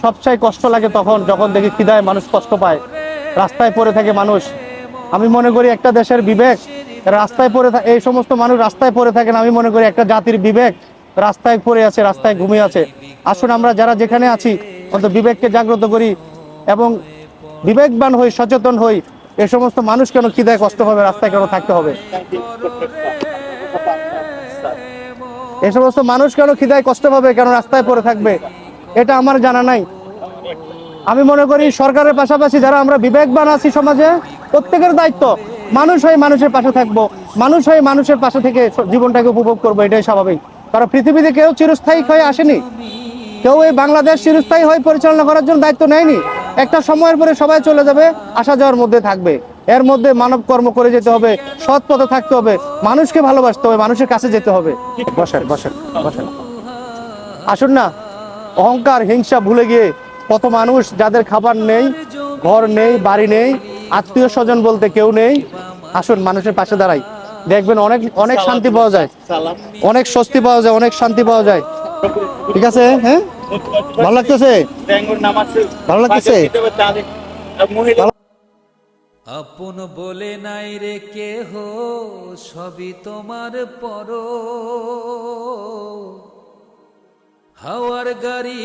সবচেয়ে কষ্ট লাগে তখন যখন দেখি খিদায় মানুষ কষ্ট পায়, রাস্তায় পড়ে থাকে মানুষ। আমি মনে করি একটা দেশের বিবেক রাস্তায় পড়ে থাকে, এই সমস্ত মানুষ রাস্তায় পড়ে থাকেন, আমি মনে করি একটা জাতির বিবেক রাস্তায় পড়ে আছে, রাস্তায় ঘুমিয়ে আছে। আসুন আমরা যারা যেখানে আছি অন্তত বিবেককে জাগ্রত করি এবং বিবেকবান হই, সচেতন হই। এই সমস্ত মানুষ কেন খিদায় কষ্ট হবে, রাস্তায় কেন থাকতে হবে? এই সমস্ত মানুষ কেন খিদায় কষ্ট পাবে, কেন রাস্তায় পড়ে থাকবে, এটা আমার জানা নাই। আমি মনে করি সরকারের পাশাপাশি যারা আমরা বিবেকবান আছি সমাজে, প্রত্যেকের দায়িত্ব মানুষ হয়ে মানুষের পাশে থাকবো, মানুষ হয়ে মানুষের পাশে থেকে জীবনটাকে উপভোগ করবো, এটাই স্বাভাবিক। কারণ পৃথিবীতে কেউ চিরস্থায়ী হয়ে আসেনি, কেউ এই বাংলাদেশ চিরস্থায়ী হয়ে পরিচালনা করার জন্য দায়িত্ব নেয়নি। একটা সময়ের পরে সবাই চলে যাবে, আসা যাওয়ার মধ্যে থাকবে। এর মধ্যে মানব কর্ম করে যেতে হবে, সৎ পথে থাকতে হবে, মানুষকে ভালোবাসতে হবে, মানুষের কাছে যেতে হবে। বসেন বসেন বসেন, আসুন না অহংকার হিংসা ভুলে গিয়ে কত মানুষ যাদের খাবার নেই, ঘর নেই, বাড়ি নেই, আত্মীয় স্বজন বলতে কেউ নেই, আসুন মানুষের পাশে দাঁড়াই, দেখবেন অনেক অনেক শান্তি পাওয়া যায়, অনেক স্বস্তি পাওয়া যায়, অনেক শান্তি পাওয়া যায়। ঠিক আছে? হ্যাঁ, ভালো লাগতেছে, ভালো লাগতেছে। আপন বলে নাই রে কেহ, সবই তোমার পর। হাওয়ার গাড়ি